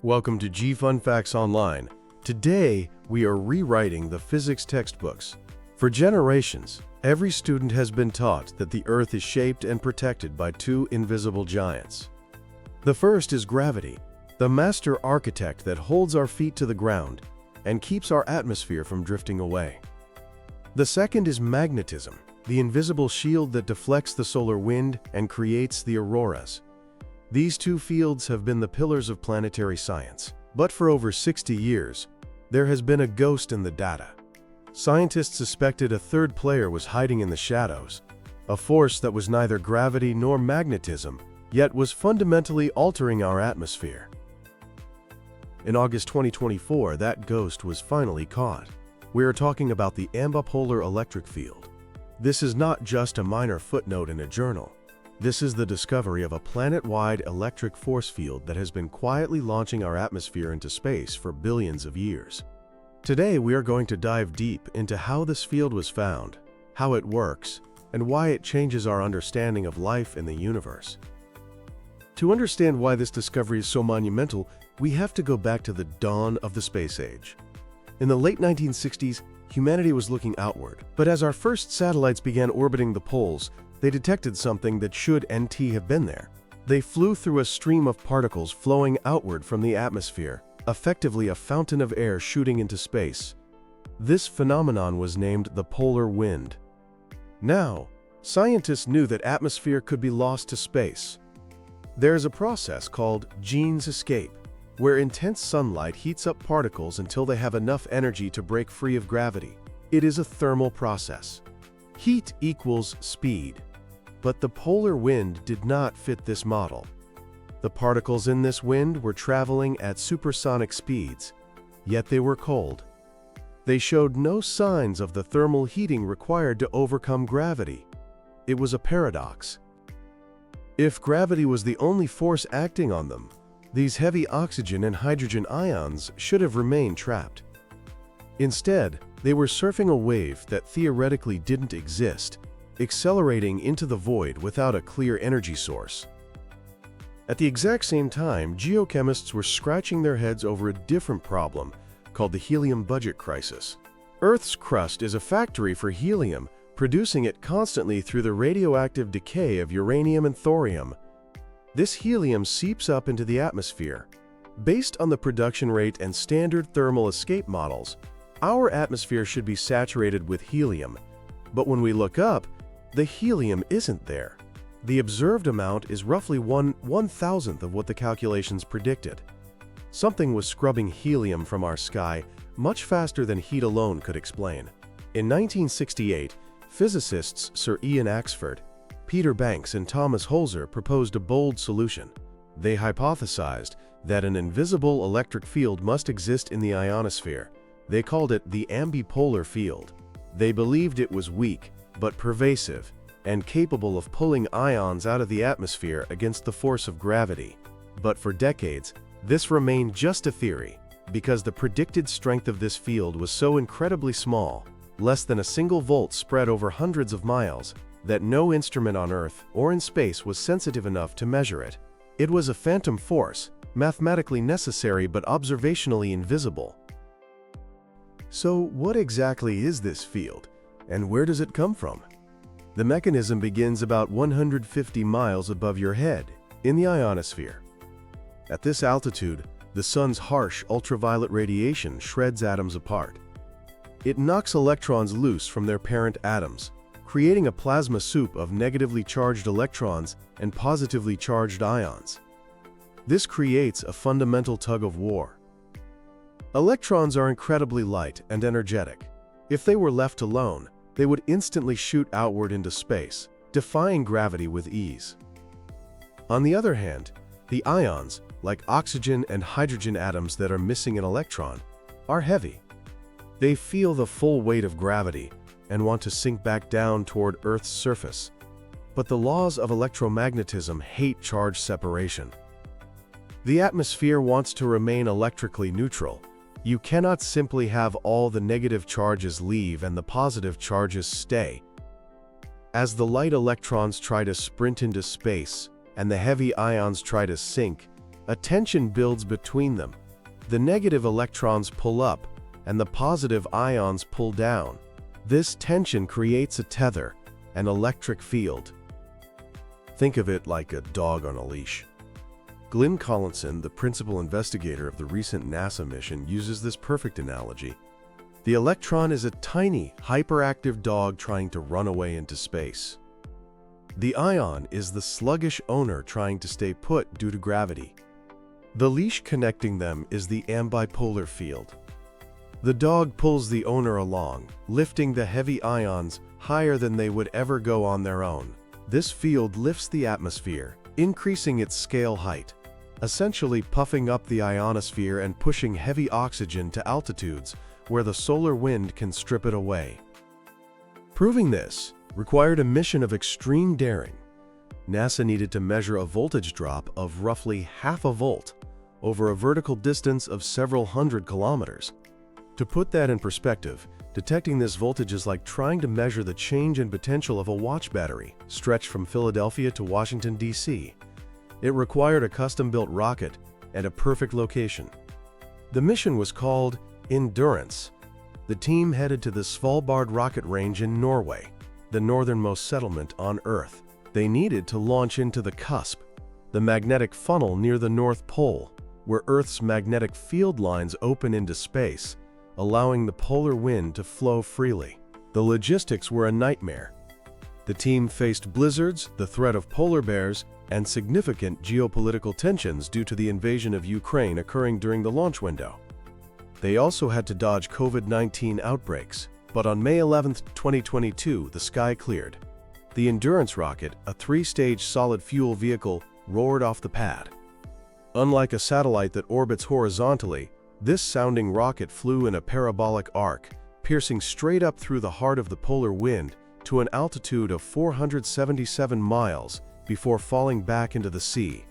Welcome to G Fun Facts Online. Today, we are rewriting the physics textbooks. For generations, every student has been taught that the Earth is shaped and protected by two invisible giants. The first is gravity, the master architect that holds our feet to the ground and keeps our atmosphere from drifting away. The second is magnetism, the invisible shield that deflects the solar wind and creates the auroras. These two fields have been the pillars of planetary science. But for over 60 years, there has been a ghost in the data. Scientists suspected a third player was hiding in the shadows, a force that was neither gravity nor magnetism, yet was fundamentally altering our atmosphere. In August 2024, that ghost was finally caught. We are talking about the ambipolar electric field. This is not just a minor footnote in a journal. This is the discovery of a planet-wide electric force field that has been quietly launching our atmosphere into space for billions of years. Today, we are going to dive deep into how this field was found, how it works, and why it changes our understanding of life in the universe. To understand why this discovery is so monumental, we have to go back to the dawn of the space age. In the late 1960s, humanity was looking outward, but as our first satellites began orbiting the poles, they detected something that should have been there. They flew through a stream of particles flowing outward from the atmosphere, effectively a fountain of air shooting into space. This phenomenon was named the polar wind. Now, scientists knew that atmosphere could be lost to space. There is a process called Jean's escape, where intense sunlight heats up particles until they have enough energy to break free of gravity. It is a thermal process. Heat equals speed. But the polar wind did not fit this model. The particles in this wind were traveling at supersonic speeds, yet they were cold. They showed no signs of the thermal heating required to overcome gravity. It was a paradox. If gravity was the only force acting on them, these heavy oxygen and hydrogen ions should have remained trapped. Instead, they were surfing a wave that theoretically didn't exist, accelerating into the void without a clear energy source. At the exact same time, geochemists were scratching their heads over a different problem called the Helium Budget Crisis. Earth's crust is a factory for helium, producing it constantly through the radioactive decay of uranium and thorium. This helium seeps up into the atmosphere. Based on the production rate and standard thermal escape models, our atmosphere should be saturated with helium. But when we look up, the helium isn't there. The observed amount is roughly 1/1000th of what the calculations predicted. Something was scrubbing helium from our sky much faster than heat alone could explain. In 1968, physicists Sir Ian Axford, Peter Banks, and Thomas Holzer proposed a bold solution. They hypothesized that an invisible electric field must exist in the ionosphere. They called it the ambipolar field. They believed it was weak, but pervasive, and capable of pulling ions out of the atmosphere against the force of gravity. But for decades, this remained just a theory, because the predicted strength of this field was so incredibly small, less than a single volt spread over hundreds of miles, that no instrument on Earth or in space was sensitive enough to measure it. It was a phantom force, mathematically necessary but observationally invisible. So what exactly is this field, and where does it come from? The mechanism begins about 150 miles above your head, in the ionosphere. At this altitude, the sun's harsh ultraviolet radiation shreds atoms apart. It knocks electrons loose from their parent atoms, creating a plasma soup of negatively charged electrons and positively charged ions. This creates a fundamental tug-of-war. Electrons are incredibly light and energetic. If they were left alone, they would instantly shoot outward into space, defying gravity with ease. On the other hand, the ions, like oxygen and hydrogen atoms that are missing an electron, are heavy. They feel the full weight of gravity and want to sink back down toward Earth's surface. But the laws of electromagnetism hate charge separation. The atmosphere wants to remain electrically neutral. You cannot simply have all the negative charges leave and the positive charges stay. As the light electrons try to sprint into space and the heavy ions try to sink, A tension builds between them. The negative electrons pull up, and the positive ions pull down. This tension creates a tether, an electric field. Think of it like a dog on a leash. Glyn Collinson, the principal investigator of the recent NASA mission, uses this perfect analogy. The electron is a tiny, hyperactive dog trying to run away into space. The ion is the sluggish owner trying to stay put due to gravity. The leash connecting them is the ambipolar field. The dog pulls the owner along, lifting the heavy ions higher than they would ever go on their own. This field lifts the atmosphere, increasing its scale height, essentially puffing up the ionosphere and pushing heavy oxygen to altitudes where the solar wind can strip it away. Proving this required a mission of extreme daring. NASA needed to measure a voltage drop of roughly half a volt over a vertical distance of several hundred kilometers. To put that in perspective, detecting this voltage is like trying to measure the change in potential of a watch battery stretched from Philadelphia to Washington, D.C. It required a custom-built rocket and a perfect location. The mission was called Endurance. The team headed to the Svalbard rocket range in Norway, the northernmost settlement on Earth. They needed to launch into the cusp, the magnetic funnel near the North Pole, where Earth's magnetic field lines open into space, allowing the polar wind to flow freely. The logistics were a nightmare. The team faced blizzards, the threat of polar bears, and significant geopolitical tensions due to the invasion of Ukraine occurring during the launch window. They also had to dodge COVID-19 outbreaks, but on May 11, 2022, the sky cleared. The Endurance rocket, a 3-stage solid-fuel vehicle, roared off the pad. Unlike a satellite that orbits horizontally, this sounding rocket flew in a parabolic arc, piercing straight up through the heart of the polar wind to an altitude of 477 miles before falling back into the sea.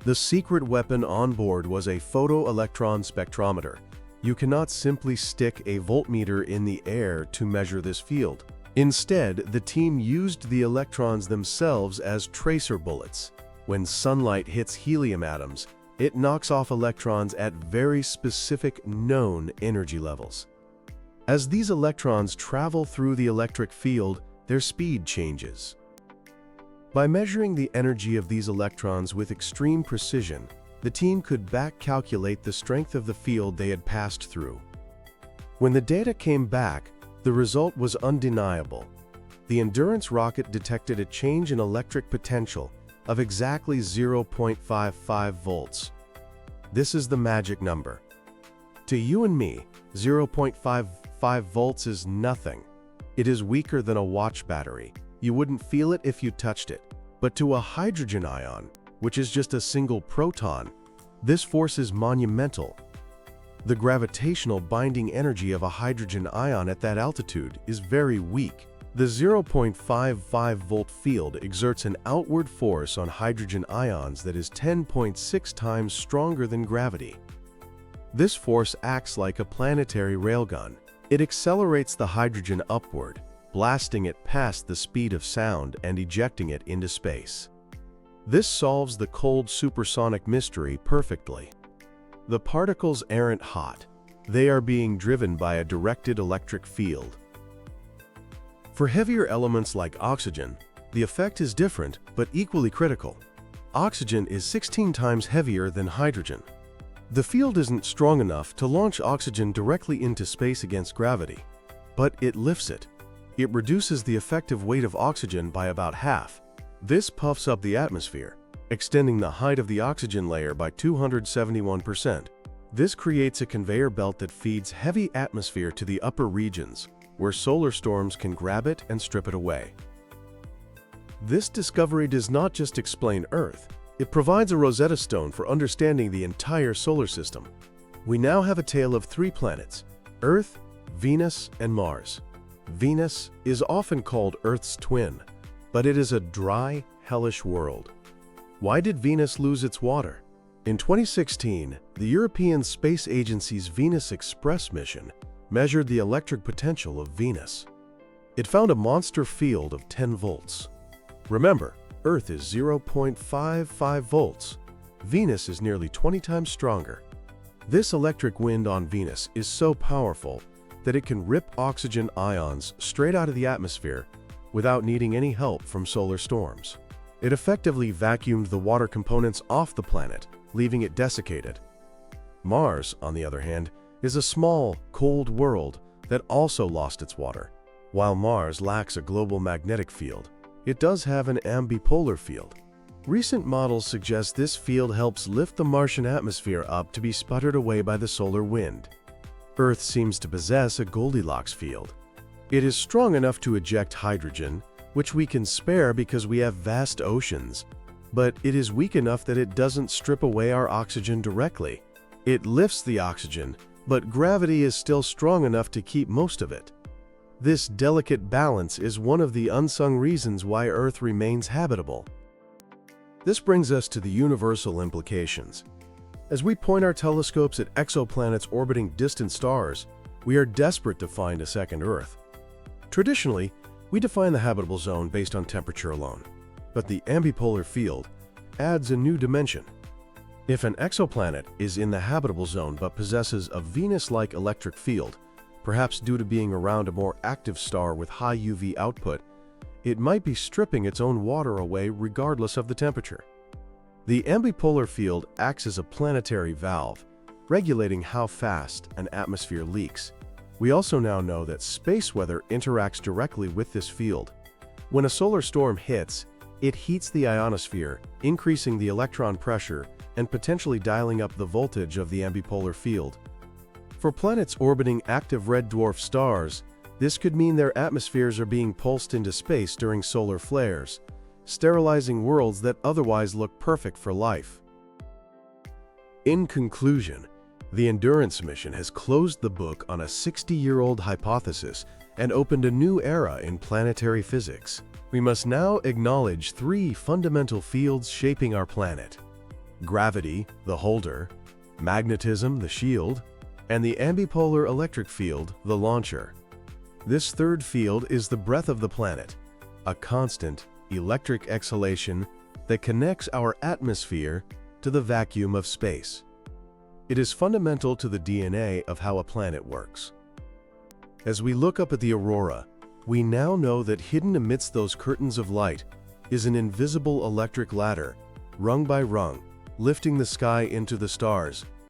The secret weapon on board was a photoelectron spectrometer. You cannot simply stick a voltmeter in the air to measure this field. Instead, the team used the electrons themselves as tracer bullets. When sunlight hits helium atoms, it knocks off electrons at very specific known energy levels. As these electrons travel through the electric field, their speed changes. By measuring the energy of these electrons with extreme precision, the team could back-calculate the strength of the field they had passed through. When the data came back, the result was undeniable. The Endurance rocket detected a change in electric potential of exactly 0.55 volts. This is the magic number. To you and me, 0.55 volts is nothing. It is weaker than a watch battery. You wouldn't feel it if you touched it. But to a hydrogen ion, which is just a single proton, this force is monumental. The gravitational binding energy of a hydrogen ion at that altitude is very weak. The 0.55 volt field exerts an outward force on hydrogen ions that is 10.6 times stronger than gravity. This force acts like a planetary railgun. It accelerates the hydrogen upward, blasting it past the speed of sound and ejecting it into space. This solves the cold supersonic mystery perfectly. The particles aren't hot. They are being driven by a directed electric field. For heavier elements like oxygen, the effect is different but equally critical. Oxygen is 16 times heavier than hydrogen. The field isn't strong enough to launch oxygen directly into space against gravity, but it lifts it. It reduces the effective weight of oxygen by about half. This puffs up the atmosphere, extending the height of the oxygen layer by 271%. This creates a conveyor belt that feeds heavy atmosphere to the upper regions, where solar storms can grab it and strip it away. This discovery does not just explain Earth, it provides a Rosetta Stone for understanding the entire solar system. We now have a tale of 3 planets: Earth, Venus, and Mars. Venus is often called Earth's twin, but it is a dry, hellish world. Why did Venus lose its water? In 2016, the European Space Agency's Venus Express mission measured the electric potential of Venus. It found a monster field of 10 volts. Remember, Earth is 0.55 volts. Venus is nearly 20 times stronger. This electric wind on Venus is so powerful that it can rip oxygen ions straight out of the atmosphere without needing any help from solar storms. It effectively vacuumed the water components off the planet, leaving it desiccated. Mars, on the other hand, is a small, cold world that also lost its water. While Mars lacks a global magnetic field, it does have an ambipolar field. Recent models suggest this field helps lift the Martian atmosphere up to be sputtered away by the solar wind. Earth seems to possess a Goldilocks field. It is strong enough to eject hydrogen, which we can spare because we have vast oceans, but it is weak enough that it doesn't strip away our oxygen directly. It lifts the oxygen, but gravity is still strong enough to keep most of it. This delicate balance is one of the unsung reasons why Earth remains habitable. This brings us to the universal implications. As we point our telescopes at exoplanets orbiting distant stars, we are desperate to find a second Earth. Traditionally, we define the habitable zone based on temperature alone, but the ambipolar field adds a new dimension. If an exoplanet is in the habitable zone but possesses a Venus-like electric field, perhaps due to being around a more active star with high UV output, it might be stripping its own water away regardless of the temperature. The ambipolar field acts as a planetary valve, regulating how fast an atmosphere leaks. We also now know that space weather interacts directly with this field. When a solar storm hits, it heats the ionosphere, increasing the electron pressure and potentially dialing up the voltage of the ambipolar field. For planets orbiting active red dwarf stars, this could mean their atmospheres are being pulsed into space during solar flares, sterilizing worlds that otherwise look perfect for life. In conclusion, the Endurance mission has closed the book on a 60-year-old hypothesis and opened a new era in planetary physics. We must now acknowledge three fundamental fields shaping our planet: gravity, the holder; magnetism, the shield; and the ambipolar electric field, the launcher. This third field is the breath of the planet, a constant, electric exhalation that connects our atmosphere to the vacuum of space. It is fundamental to the DNA of how a planet works. As we look up at the aurora, we now know that hidden amidst those curtains of light is an invisible electric ladder, rung by rung, lifting the sky into the stars,